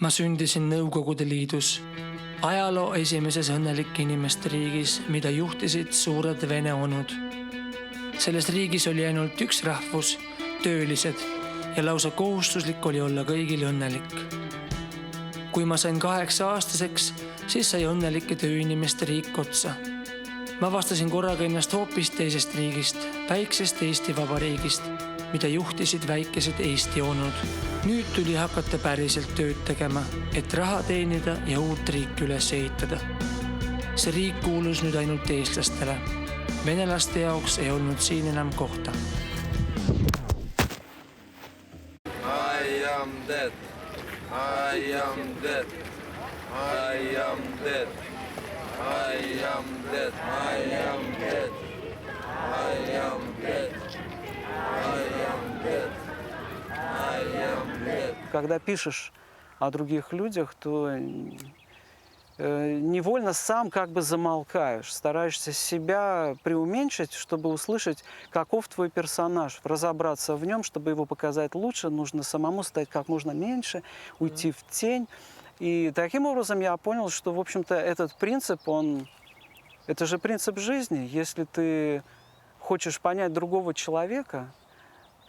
Ma sündisin Nõukogude Liidus, ajaloo esimeses õnnelike inimeste riigis, mida juhtisid suured Vene onud. Selles riigis oli ainult üks rahvus, töölised, ja lausa kohustuslik oli olla kõigil õnnelik. Kui ma sain 8-aastaseks, siis sai õnnelike tööinimeste riik otsa. Ma vastasin korraga ennast hoopis teisest riigist, väiksest Eesti Vabariigist, mida juhtisid väikesed Eesti onud. Nüüd tuli hakata päriselt tööd tegema, et raha teenida ja uut riiki üles ehitada. See riik kuulus nüüd ainult eestlastele. Venelaste jaoks ei olnud siin enam kohta. I am dead. I am dead. I am dead. I am dead. I am dead. I am dead. I am dead. Когда пишешь о других людях, то невольно сам как бы замолкаешь, стараешься себя преуменьшить, чтобы услышать, каков твой персонаж, разобраться в нем, чтобы его показать лучше, нужно самому стать как можно меньше, уйти в тень. И таким образом я понял, что, в общем-то, этот принцип, это же принцип жизни. Если ты хочешь понять другого человека,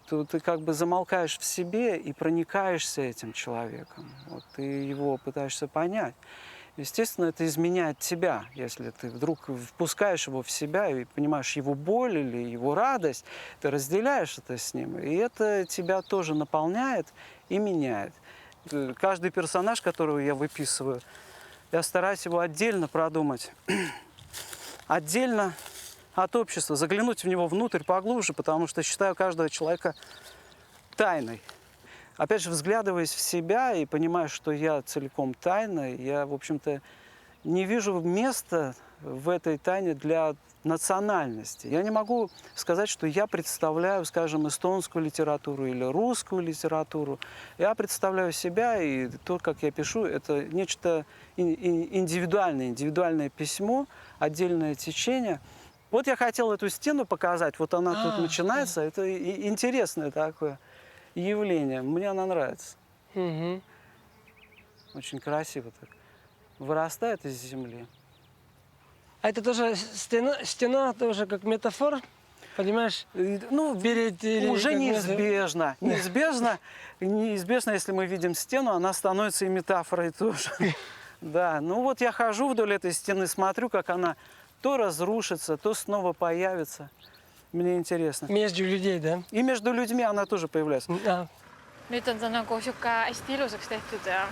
то ты как бы замолкаешь в себе и проникаешься этим человеком. Вот, ты его пытаешься понять. Естественно, это изменяет тебя, если ты вдруг впускаешь его в себя и понимаешь его боль или его радость, ты разделяешь это с ним, и это тебя тоже наполняет и меняет. Каждый персонаж, которого я выписываю, я стараюсь его отдельно продумать, отдельно от общества, заглянуть в него внутрь поглубже, потому что считаю каждого человека тайной. Опять же, взглядываясь в себя и понимая, что я целиком тайна, я, в общем-то, не вижу места в этой тайне для национальности. Я не могу сказать, что я представляю, скажем, эстонскую литературу или русскую литературу. Я представляю себя, и то, как я пишу, это нечто индивидуальное письмо, отдельное течение. Вот я хотел эту стену показать, вот она тут начинается, это интересное такое явление, мне она нравится. Очень красиво так, вырастает из земли. А это тоже стена тоже как метафор, понимаешь? Ну, уже неизбежно, если мы видим стену, она становится и метафорой тоже. Да, ну вот я хожу вдоль этой стены, смотрю, как она то разрушится, то снова появится. Мне интересно. Между людей, да? И между людьми она тоже появляется. Nüüd on ta nagu siuke hästi ilusaks tehtud ja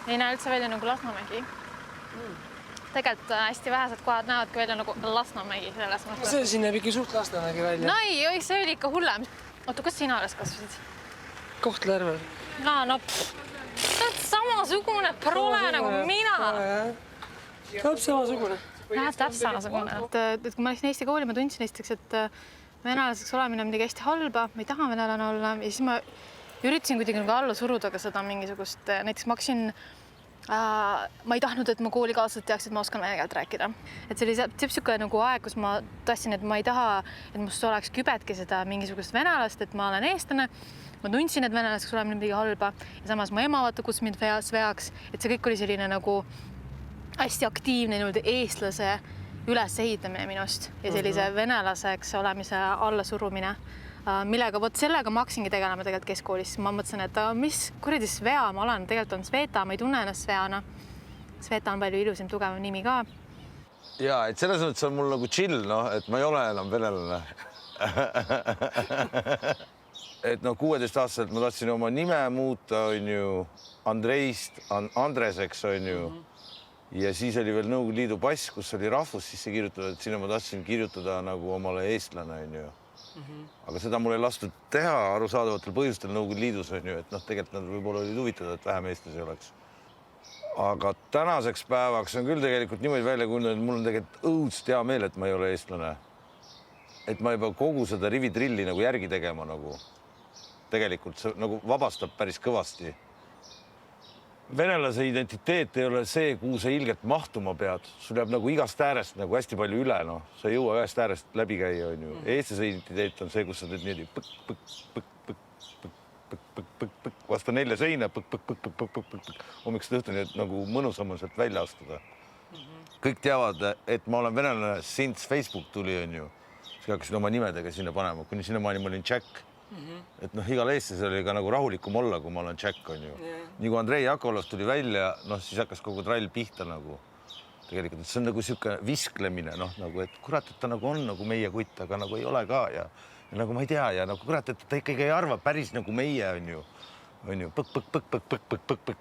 ei näe üldse välja nagu Lasnamägi. Tegelikult hästi vähesed kohad näevadki välja nagu Lasnamägi selles mõttes. See siin näeb ikka suht Lasnamägi välja. No ei, see oli ikka hullem. Oota, kus sina alles kasvasid? Kohtla-Järvel. No, ta on samasugune prole nagu mina. Täpselt samasugune. Jah, täpselt samasugune. Et kui ma läksin Eesti kooli, ma tundsin esiteks, et venelaseks olemine on midagi hästi halba, ma ei taha venelane olla. Ja siis ma üritasin kuidagi nagu alla suruda ka seda mingisugust, näiteks ma ei tahtnud, et ma koolikaaslased teaks, et ma oskan vene keelt rääkida. Et see oli siuke nagu aeg, kus ma tahtsin, et ma ei taha, et must oleks kübetki seda mingisugust venelast, et ma olen eestlane. Ma tundsin, et venelaseks olemine on midagi halba ja samas mu ema vaata, kus mind veaks, et see kõik oli selline nagu hästi aktiivne eestlase ülesehitamine minust ja sellise venelaseks olemise allasurumine, millega sellega ma hakkasingi tegelema tegelikult keskkoolis. Ma mõtlesin, et mis kuradi Svea ma olen, tegelikult on Sveta, ma ei tunne ennast Sveana. Sveta on palju ilusim, tugevam nimi ka. Ja, et selles mõttes on mul nagu chill, et ma ei ole enam venelane. Et 16-aastaselt ma tahtsin oma nime muuta, on ju, Andreist Andreseks, on ju. Ja siis oli veel Nõukogude Liidu pass, kus oli rahvus sisse kirjutada, et sinna ma tahtsin kirjutada nagu omale eestlane, on ju. Aga seda mul ei lastud teha arusaadavatel põhjustel Nõukogude Liidus, on ju, et tegelikult nad võib-olla olid huvitatud, et vähem eestlasi oleks. Aga tänaseks päevaks on küll tegelikult niimoodi välja kujunenud, et mul on tegelikult õudselt hea meel, et ma ei ole eestlane. Et ma ei pea kogu seda rivitrilli nagu järgi tegema nagu. Tegelikult see nagu vabastab päris kõvasti. Venelase identiteet ei ole see, kuhu sa ilgelt mahtuma pead. Sul jääb nagu igast äärest nagu hästi palju üle, Sa ei jõua ühest äärest läbi käia, on ju. Eestlase identiteet on see, kus sa teed niimoodi põk. vastu 4 seina, hommikust õhtuni, et nagu mõnusam on sealt välja astuda. Kõik teavad, et ma olen venelane, since Facebook tuli, on ju. Siis hakkasin oma nimedega sinna panema, kuni sinna maani ma olin Jack. Et noh, igal Eestis oli ka nagu rahulikum olla, kui ma olen Jack, on ju. Nii kui Andrei Jakolos tuli välja, noh, siis hakkas kogu trall pihta nagu. Tegelikult, et see on nagu siuke visklemine, noh, nagu, et kurat, et ta nagu on nagu meie kutt, aga nagu ei ole ka ja nagu ma ei tea ja nagu kurat, et ta ikkagi ei arva päris nagu meie, on ju, põk,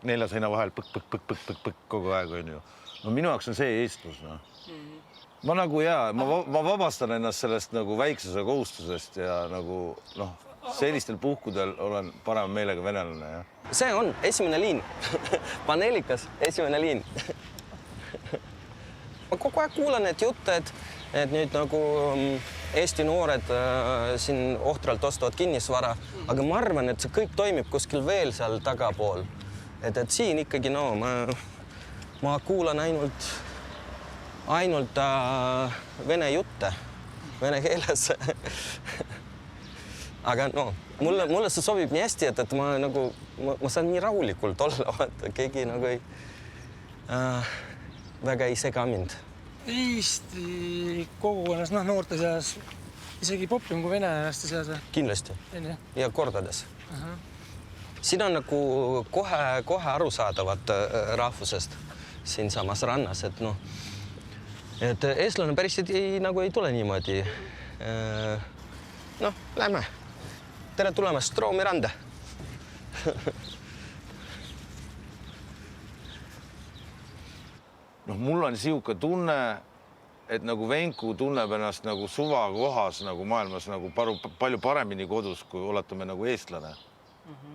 4 seina vahel, põk, kogu aeg, on ju. No minu jaoks on see eestlus, noh. Ma nagu ma vabastan ennast sellest nagu väiksuse kohustusest ja nagu, noh, sellistel puhkudel olen parem meelega venelane, jah. See on esimene liin. Paneelikas esimene liin. Ma kogu aeg kuulan need jutte, et nüüd nagu Eesti noored siin ohtralt ostavad kinnisvara, aga ma arvan, et see kõik toimib kuskil veel seal tagapool. Et siin ikkagi, no, ma kuulan ainult vene jutte, vene keeles. Aga no, mulle see sobib nii hästi, et ma saan nii rahulikult olla, vaata, keegi nagu väga ei sega mind. Eesti kogukonnas, noh, noorte seas isegi popim kui venelaste seas või? Kindlasti. Ja kordades. Siin on nagu kohe arusaadavat rahvusest siin samas rannas, et noh, et eestlane päris nagu ei tule niimoodi. Noh, lähme. Tere tulemast Stroomi randa. Noh, mul on siuke tunne, et nagu Venku tunneb ennast nagu suvakohas nagu maailmas nagu palju paremini kodus, kui oletame nagu eestlane.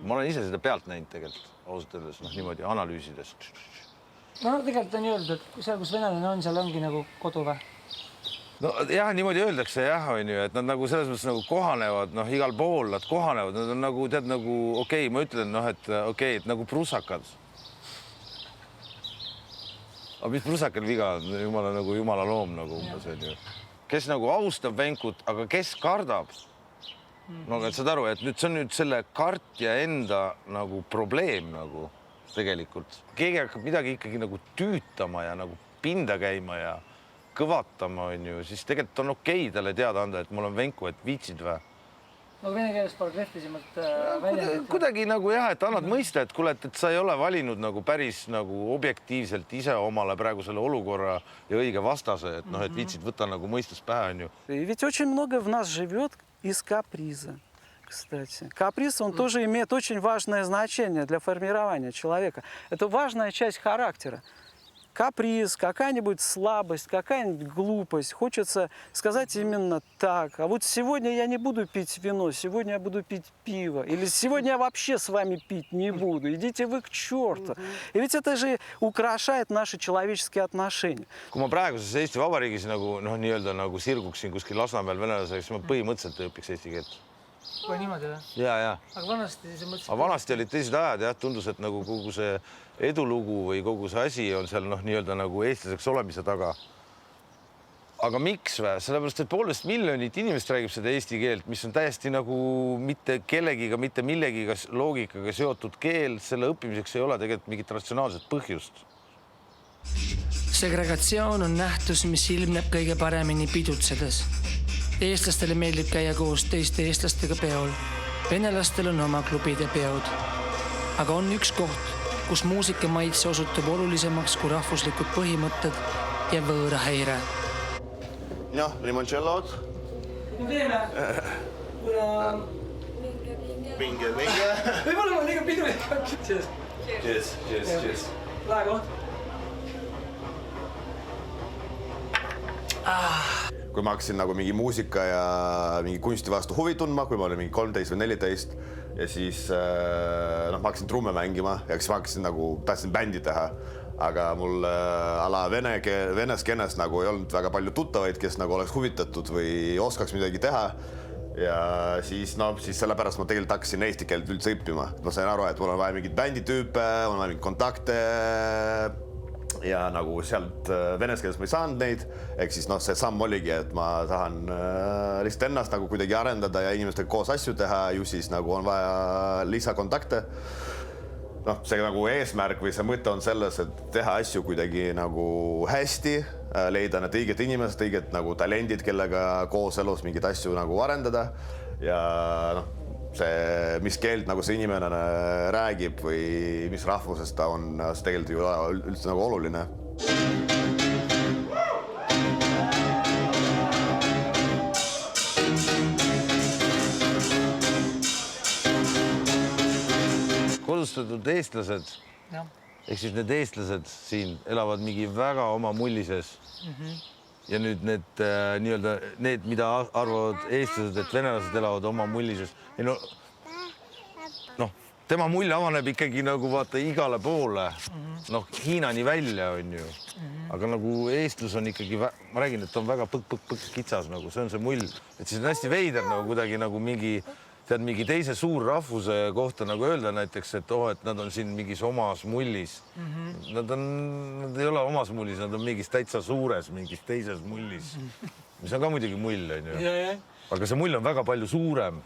Ma olen ise seda pealt näinud tegelikult, ausalt öeldes, noh, niimoodi analüüsidest. No tegelikult on öeldud, et seal, kus venelane on, seal ongi nagu kodu või? No jah, niimoodi öeldakse jah, on ju, et nad nagu selles mõttes nagu kohanevad, noh, igal pool nad kohanevad, nad on nagu, tead, nagu okei, ma ütlen, noh, et okei, et nagu prussakad. Aga mis prussakal viga on, jumala loom nagu umbes, on ju. Kes nagu austab Venkut, aga kes kardab? No, aga saad aru, et nüüd see on nüüd selle kartja enda nagu probleem nagu tegelikult. Keegi hakkab midagi ikkagi nagu tüütama ja nagu pinda käima ja kõvatama, on ju, siis tegelikult on okei talle teada anda, et mul on Venku, et viitsid või? No vene keeles pole krehtisimalt välja. Kuidagi nagu jah, et annad mõista, et kuule, et sa ei ole valinud nagu päris nagu objektiivselt ise omale praegu selle olukorra ja õige vastase, et noh, et viitsid võtta nagu mõistus pähe, on ju. Ведь очень много в нас живет из каприза, кстати. Каприз, он тоже имеет очень важное значение для формирования человека. Это важная часть характера. Каприз, какая-нибудь слабость, какая-нибудь глупость. Хочется сказать именно так. А вот сегодня я не буду пить вино, сегодня я буду пить пиво. Или сегодня я вообще с вами пить не буду. Идите вы к черту. И ведь это же украшает наши человеческие отношения. Kui ma praeguses Eesti Vabariigis nagu, noh, nii-öelda nagu sirguksin kuskil Lasnamäel venelaseks, siis ma põhimõtteliselt õpiks eesti keelt. Kui niimoodi või? Ja. Aga vanasti see mõtlesid... Aga vanasti olid teised ajad, jah, tundus, et nagu kogu see edulugu või kogu see asi on seal, noh, nii-öelda nagu eestlaseks olemise taga. Aga miks või? Sellepärast, et 1,5 miljonit inimest räägib seda eesti keelt, mis on täiesti nagu mitte kellegiga, mitte millegiga loogikaga seotud keel. Selle õppimiseks ei ole tegelikult mingit ratsionaalset põhjust. Segregatsioon on nähtus, mis ilmneb kõige paremini pidutsedes. Eestlastele meeldib käia koos teiste eestlastega peol. Venelastel on oma klubid ja peod. Aga on üks koht, kus muusika maitse osutub olulisemaks kui rahvuslikud põhimõtted ja võõra häire. Noh, limoncellod. No teeme, kuna... Vinge. Võib-olla ma liiga pidu. Cheers. Lahe koht. Kui ma hakkasin nagu mingi muusika ja mingi kunsti vastu huvi tundma, kui ma olin mingi 13 või 14 ja siis ma hakkasin trumme mängima ja siis ma hakkasin nagu, tahtsin bändi teha, aga mul ala venes kenes nagu ei olnud väga palju tuttavaid, kes nagu oleks huvitatud või oskaks midagi teha. Ja siis sellepärast ma tegelikult hakkasin eesti keelt üldse õppima. Ma sain aru, et mul on vaja mingid bänditüüpe, mul on vaja mingid kontakte ja nagu sealt venes keeles ma ei saanud neid, ehk siis noh, see samm oligi, et ma tahan lihtsalt ennast nagu kuidagi arendada ja inimestega koos asju teha, ju siis nagu on vaja lisakontakte. Noh, see nagu eesmärk või see mõte on selles, et teha asju kuidagi nagu hästi, leida need õiged inimesed, õiged nagu talendid, kellega koos elus mingeid asju nagu arendada ja noh, see, mis keelt nagu see inimene räägib või mis rahvusest ta on, see tegelikult ei ole üldse nagu oluline. Kodustatud eestlased, ehk siis need eestlased siin elavad mingi väga oma mullises. Ja nüüd need nii-öelda need, mida arvavad eestlased, et venelased elavad oma mullises. Noh, tema mull avaneb ikkagi nagu vaata igale poole, noh, Hiinani välja on ju. Aga nagu eestlus on ikkagi, ma räägin, et on väga põk kitsas nagu, see on see mull. Et siis on hästi veider nagu kuidagi nagu mingi teise suurrahvuse kohta nagu öelda näiteks, et et nad on siin mingis omas mullis. Nad ei ole omas mullis, nad on mingis täitsa suures, mingis teises mullis. Mis on ka muidugi mull, on ju. Aga see mull on väga palju suurem.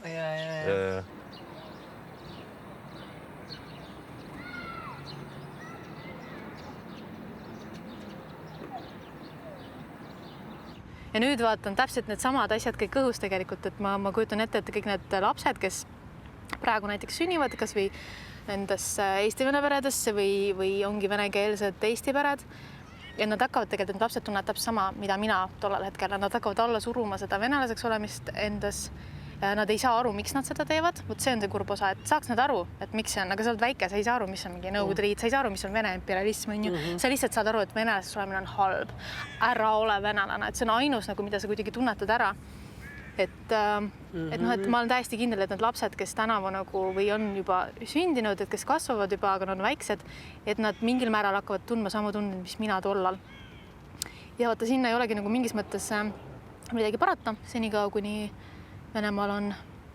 Ja nüüd vaatan täpselt need samad asjad kõik õhus tegelikult, et ma kujutan ette, et kõik need lapsed, kes praegu näiteks sünnivad kas või nendesse eesti-vene peredesse või ongi venekeelsed eesti pered, ja nad hakkavad tegelikult, need lapsed tunnevad täpselt sama, mida mina tollel hetkel, nad hakkavad alla suruma seda venelaseks olemist endas. Nad ei saa aru, miks nad seda teevad. Vot see on see kurb osa, et saaks nad aru, et miks see on, aga sa oled väike, sa ei saa aru, mis on mingi Nõukogude Liit, sa ei saa aru, mis on Vene imperialism, on ju. Sa lihtsalt saad aru, et venelaseks olemine on halb. Ära ole venelane, et see on ainus, nagu, mida sa kuidagi tunnetad ära. Et ma olen täiesti kindel, et need lapsed, kes tänavu nagu või on juba sündinud, et kes kasvavad juba, aga nad on väiksed, et nad mingil määral hakkavad tundma sama tunded, mis mina tollal. Ja vaata, sinna ei olegi nagu mingis mõttes midagi parata, senikaua kuni Venemaal on,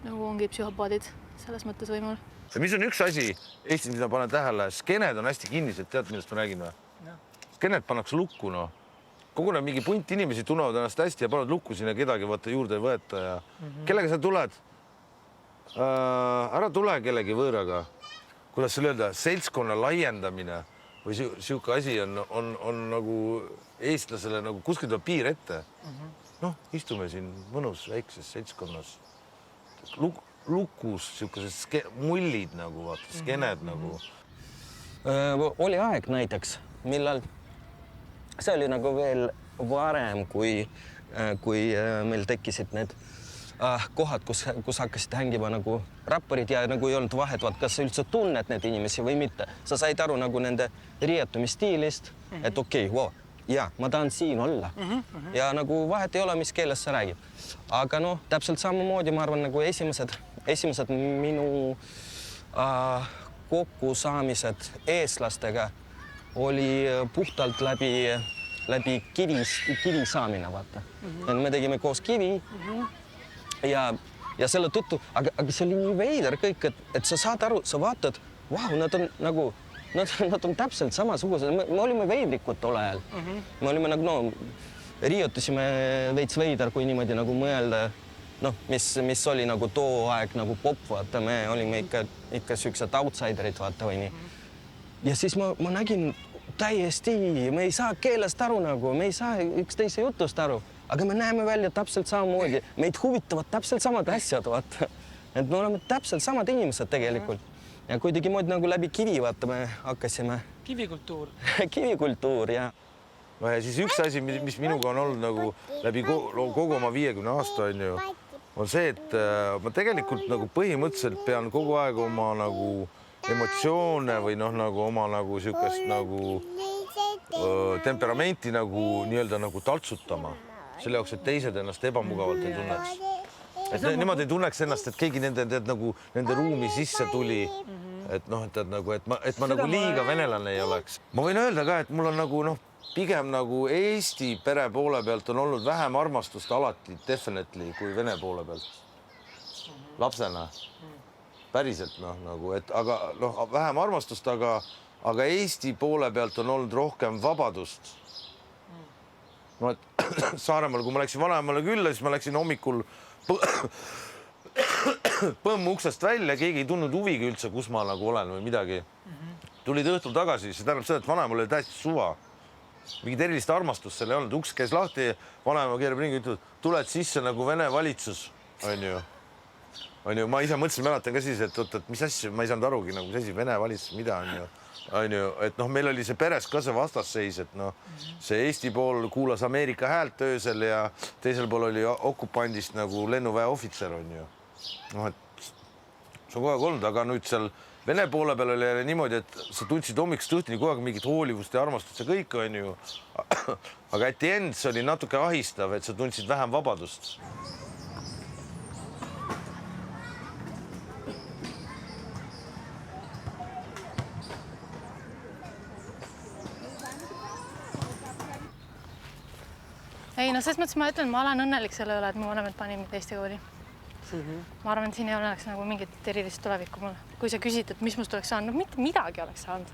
nagu ongi psühhopaadid selles mõttes võimul. Ja mis on üks asi, Eestis, mida panen tähele, skened on hästi kinnised, tead, millest ma räägin või? Skened pannakse lukku, no. Kogune mingi punt inimesi tunnevad ennast hästi ja pannud lukku sinna kedagi vaata juurde ei võeta ja kellega sa tuled? Ära tule kellegi võõraga. Kuidas selle öelda, seltskonna laiendamine või siuke asi on nagu eestlasele nagu kuskil tuleb piir ette. Noh, istume siin mõnus väikses seltskonnas. Lukus, siukesed mullid nagu, vaata, skened nagu. Oli aeg näiteks, millal see oli nagu veel varem, kui meil tekkisid need kohad, kus hakkasid hängima nagu rapparid ja nagu ei olnud vahet, kas sa üldse tunned need inimesi või mitte. Sa said aru nagu nende riietumistiilist, et okei, ja ma tahan siin olla ja nagu vahet ei ole, mis keeles sa räägib. Aga noh, täpselt samamoodi, ma arvan, nagu esimesed minu kokkusaamised eestlastega oli puhtalt läbi kivi saamine, vaata. Me tegime koos kivi ja selle tõttu, aga see oli nii veider kõik, et sa saad aru, sa vaatad, nad on nagu Nad on täpselt samasugused. Me olime veidrikud tol ajal. Me olime nagu, riiutasime veits veider, kui niimoodi nagu mõelda, mis oli nagu too aeg nagu pop, vaata. Me olime ikka siuksed outsiderid, vaata või nii. Ja siis ma nägin täiesti, me ei saa keelest aru nagu, me ei saa üksteise jutust aru, aga me näeme välja täpselt samamoodi. Meid huvitavad täpselt samad asjad, vaata. Et me oleme täpselt samad inimesed tegelikult. Ja kuidagi moodi nagu läbi kivi, vaata, me hakkasime. Kivikultuur. Kivikultuur, jah. No ja siis üks asi, mis minuga on olnud nagu läbi kogu oma 50 aasta on see, et ma tegelikult nagu põhimõtteliselt pean kogu aeg oma nagu emotsioone või nagu oma nagu siukest nagu temperamenti nagu nii-öelda nagu taltsutama. Selle jaoks, et teised ennast ebamugavalt ei tunneks. Et nemad ei tunneks ennast, et keegi nende ruumi sisse tuli, et ma nagu liiga venelane ei oleks. Ma võin öelda ka, et mul on nagu pigem nagu Eesti pere poole pealt on olnud vähem armastust alati definitely kui Vene poole pealt. Lapsena. Päriselt aga vähem armastust, aga aga Eesti poole pealt on olnud rohkem vabadust. No, et Saaremaal, kui ma läksin vanaemale külla, siis ma läksin hommikul põmm uksest välja, keegi ei tundnud huviga üldse, kus ma nagu olen või midagi. Tulid õhtul tagasi, see tähendab seda, et vanaemal oli täiesti suva. Mingit erilist armastust seal ei olnud, uks käis lahti, vanaema keerab ringi, ütleb, tuled sisse nagu Vene valitsus, on ju. Ma ise mõtlesin, mäletan ka siis, et mis asja, ma ei saanud arugi, nagu mis asi, Vene valitsus, mida on ju. Et noh, meil oli see peres ka see vastasseis, et noh, see Eesti pool kuulas Ameerika häält öösel ja teisel pool oli okupandist nagu lennuväe ohvitser, on ju. Noh, et see on kogu aeg olnud, aga nüüd seal Vene poole peal oli niimoodi, et sa tundsid hommikust õhtuni kogu aeg mingit hoolivust ja armastust ja kõik, on ju. Aga at the end see oli natuke ahistav, et sa tundsid vähem vabadust. Ei, no selles mõttes ma ütlen, ma olen õnnelik selle üle, et mu vanemad pani mind Eesti kooli. Ma arvan, et siin ei oleks nagu mingit erilist tulevikku mulle. Kui sa küsid, et mis must oleks saanud, mitte midagi oleks saanud.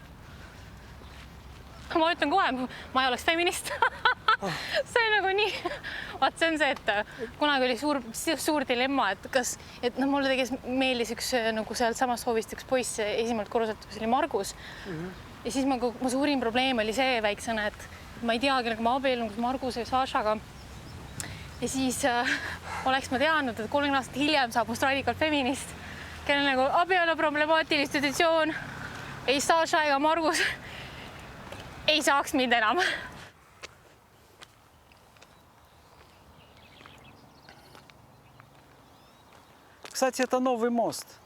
Ma ütlen kohe, ma ei oleks feminist. See on nagu nii. Vaat see on see, et kunagi oli suur dilemma, et kas, et mulle meeldis üks nagu sealt samast hoovist üks poiss esimalt korruselt, kus oli Margus. Ja siis mu suurim probleem oli see väiksena, et ma ei teagi, nagu ma abielun kas Margus või Sašaga. Ja siis oleks ma teadnud, et 30 aastat hiljem saab must radikaal feminist, kellel nagu abielu problemaatilise institutsioon, ei Saša ega Margus ei saaks mind enam. Кстати, это новый мост.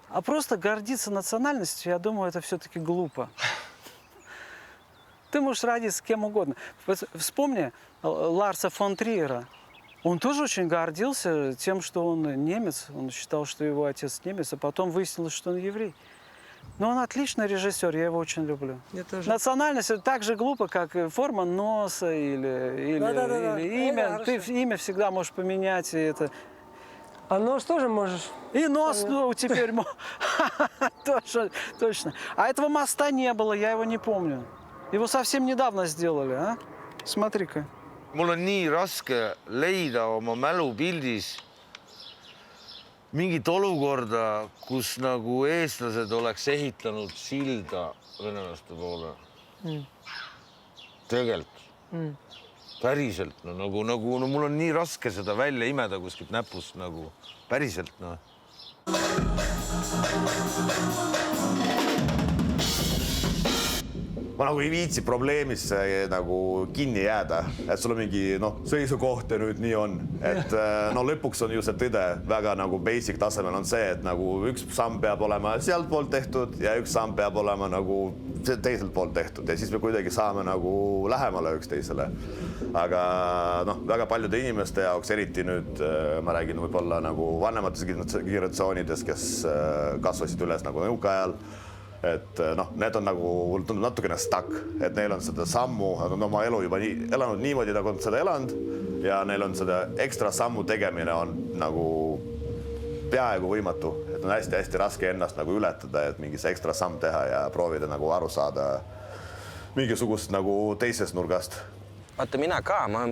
А просто гордиться национальностью, я думаю, это все-таки глупо. Ты можешь родиться кем угодно. Вспомни Ларса фон Триера. Он тоже очень гордился тем, что он немец. Он считал, что его отец немец, а потом выяснилось, что он еврей. Но он отличный режиссер, я его очень люблю. Национальность так же глупо, как форма носа или имя. Ты имя всегда можешь поменять. И это... А нос тоже можешь? И нос, ну, теперь точно. А этого моста не было, я его не помню. Его совсем недавно сделали, а? Смотри-ка. Mul on nii raske leida oma mälupildis mingit olukorda, kus nagu eestlased oleks ehitanud silda venelaste poole. Tegelikult. Päriselt. Nagu mul on nii raske seda välja imeda kuskilt näpust nagu päriselt. Ma nagu ei viitsi probleemisse nagu kinni jääda, et sul on mingi seisukoht ja nüüd nii on. Et lõpuks on ju see tõde väga nagu basic tasemel on see, et nagu üks samm peab olema sealt poolt tehtud ja üks samm peab olema nagu teiselt poolt tehtud ja siis me kuidagi saame nagu lähemale üksteisele. Aga väga paljude inimeste jaoks, eriti nüüd ma räägin võib-olla nagu vanemates generatsioonides, kes kasvasid üles nagu nõukaajal, et need on nagu tundub natukene stuck, et neil on seda sammu, nad on oma elu juba elanud niimoodi, nagu on seda elanud ja neil on seda ekstra sammu tegemine on nagu peaaegu võimatu, et on hästi-hästi raske ennast nagu ületada, et mingi ekstra samm teha ja proovida nagu aru saada mingisugust nagu teisest nurgast. Vaata, mina ka, ma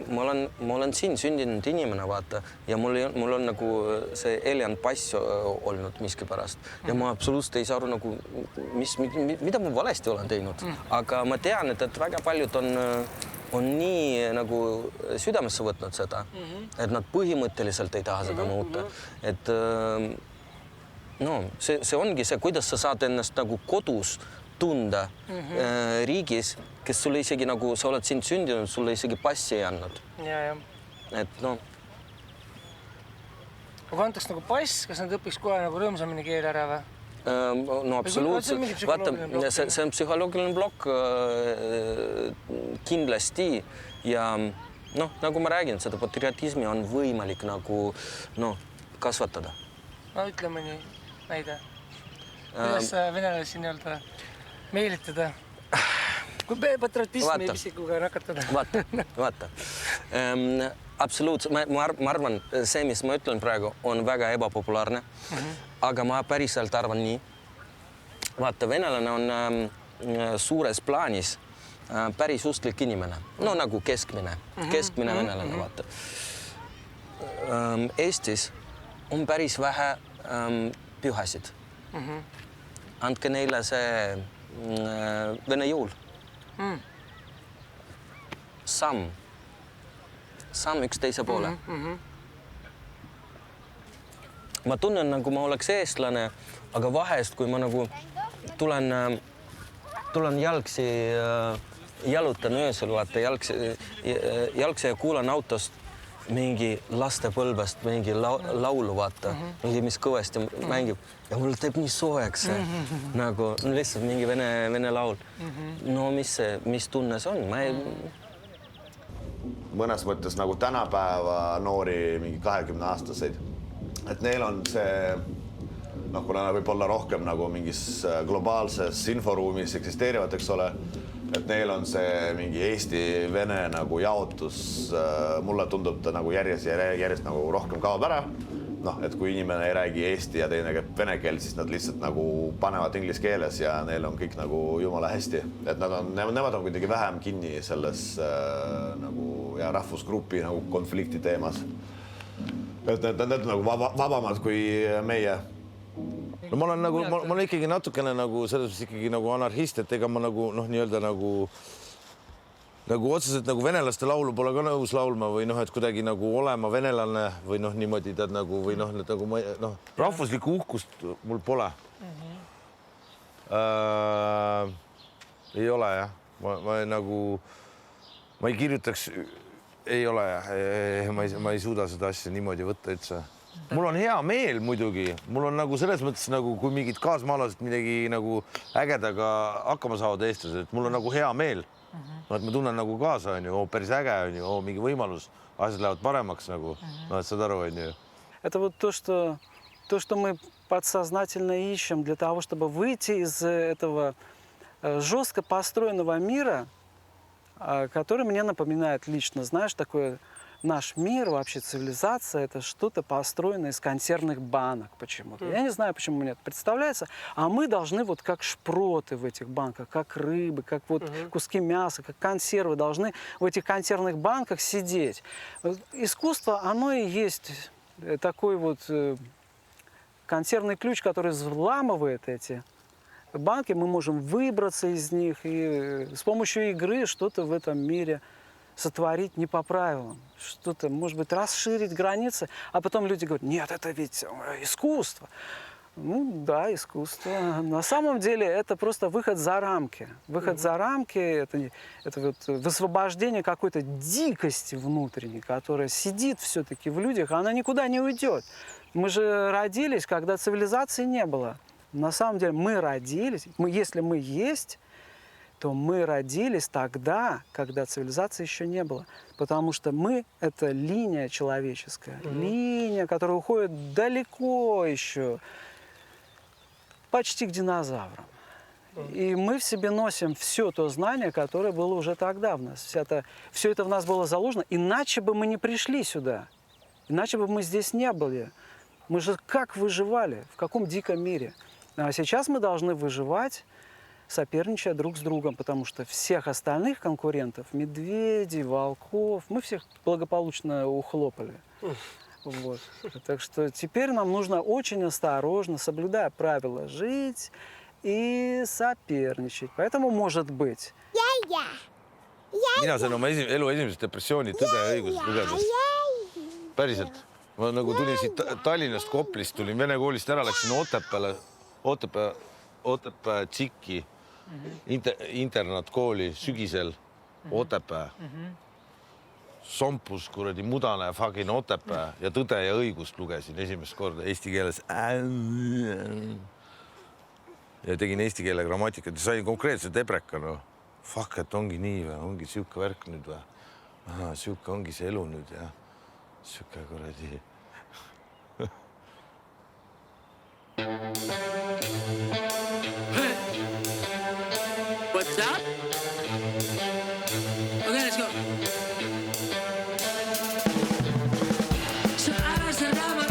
olen siin sündinud inimene, vaata, ja mul on nagu see alien pass olnud miski pärast ja ma absoluutselt ei saa aru nagu, mida ma valesti olen teinud, aga ma tean, et väga paljud on nii nagu südamesse võtnud seda, et nad põhimõtteliselt ei taha seda muuta, et see ongi see, kuidas sa saad ennast nagu kodus tunda riigis, kes sulle isegi nagu, sa oled siin sündinud, sulle isegi passi ei andnud. Et Aga antaks nagu pass, kas nad õpiks kohe nagu rõõmsamini keel ära või? No absoluutselt. Vaata, see on psühholoogiline blokk kindlasti ja nagu ma räägin, seda patriotismi on võimalik nagu kasvatada. No ütleme nii, näide. Kuidas venelasi nii-öelda meelitada? Kui patriotismi pisikuga nakatada. Vaata. Absoluutselt. Ma arvan, see, mis ma ütlen praegu, on väga ebapopulaarne. aga ma päriselt arvan nii. Vaata, venelane on suures plaanis päris usklik inimene. No nagu keskmine venelane, vaata. Eestis on päris vähe pühasid. Andke neile see vene juul. Samm üksteise poole. Ma tunnen, nagu ma oleks eestlane, aga vahest, kui ma nagu tulen jalgsi, jalutan öösel, vaata jalgsi ja kuulan autost mingi lastepõlvest mingi laulu, vaata, mingi, mis kõvasti mängib ja mul teeb nii soojaks nagu lihtsalt mingi vene laul. No mis tunne see on? Mõnes mõttes nagu tänapäeva noori mingi 20-aastaseid, et neil on see, kuna võib olla rohkem nagu mingis globaalses inforuumis eksisteerivad, eks ole, et neil on see mingi Eesti-Vene nagu jaotus, mulle tundub ta nagu järjest nagu rohkem kaob ära. Et kui inimene ei räägi eesti ja teine käib vene keel, siis nad lihtsalt nagu panevad inglise keeles ja neil on kõik nagu jumala hästi. Et nemad on kuidagi vähem kinni selles nagu rahvusgrupi nagu konflikti teemas. Et need on nagu vabamad kui meie. No ma olen ikkagi natukene nagu selles ikkagi nagu anarhist, et ega ma nagu nii-öelda nagu otseselt nagu venelaste laulu pole ka nõus laulma või et kuidagi nagu olema venelane või niimoodi tead nagu või nagu rahvuslikku uhkust mul pole. Ei ole jah. Ma ei kirjutaks, ei ole jah. Ma ei suuda seda asja niimoodi võtta üldse. Mul on hea meel muidugi. Mul on nagu selles mõttes nagu, kui mingid kaasmaalased midagi nagu ägedaga hakkama saavad eestlased, et mul on nagu hea meel. Et ma tunnen nagu kaasa, päris äge, mingi võimalus, asjad lähevad paremaks nagu, et saad aru, Это вот то, что мы подсознательно ищем для того, чтобы выйти из этого жестко построенного мира, который мне напоминает лично, знаешь, такое наш мир, вообще цивилизация, это что-то построено из консервных банок почему-то. Я не знаю, почему мне это представляется. А мы должны вот как шпроты в этих банках, как рыбы, как вот куски мяса, как консервы, должны в этих консервных банках сидеть. Искусство, оно и есть такой вот консервный ключ, который взламывает эти банки. Мы можем выбраться из них и с помощью игры что-то в этом мире сотворить не по правилам, что-то, может быть, расширить границы, а потом люди говорят, нет, это ведь искусство. Ну да, искусство. На самом деле это просто выход за рамки. Выход за рамки, это вот высвобождение какой-то дикости внутренней, которая сидит все-таки в людях, она никуда не уйдет. Мы же родились, когда цивилизации не было. На самом деле мы родились, если мы есть, то мы родились тогда, когда цивилизации еще не было. Потому что мы – это линия человеческая, линия, которая уходит далеко еще, почти к динозаврам. И мы в себе носим все то знание, которое было уже тогда в нас. Все это в нас было заложено, иначе бы мы не пришли сюда, иначе бы мы здесь не были. Мы же как выживали, в каком диком мире. А сейчас мы должны выживать, соперничая друг с другом, потому что всех остальных конкурентов, медведей, волков, мы всех благополучно ухлопали. Вот. Так что теперь нам нужно очень осторожно, соблюдая правила, жить и соперничать. Поэтому, может быть... Mina sain oma elu esimesest depressiooni Tõde ja õigus lugedes. Päriselt. Ma nagu tulin siit Tallinnast, Koplist, tulin Vene koolist ära, läksin Otepää Tsikki internaatkooli sügisel Otepää. Sompus kuradi mudane fucking Otepää ja Tõde ja õigust lugesin esimest korda eesti keeles. Ja tegin eesti keele grammatikat ja sain konkreetselt ebreka. Fuck, et ongi nii või, ongi siuke värk nüüd või. Siuke ongi see elu nüüd ja siuke kuradi. What's up? Okay, let's go. Saara Sarama.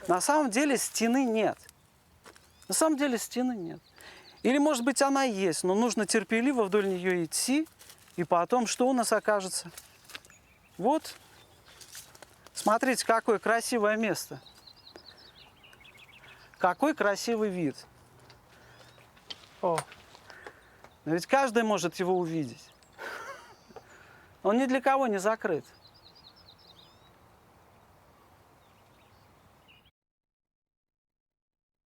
На самом деле стены нет. На самом деле стены нет. Или, может быть, она есть, но нужно терпеливо вдоль нее идти, и потом что у нас окажется? Вот. Смотрите, какое красивое место. Какой красивый вид. О, но ведь каждый может его увидеть. Он ни для кого не закрыт.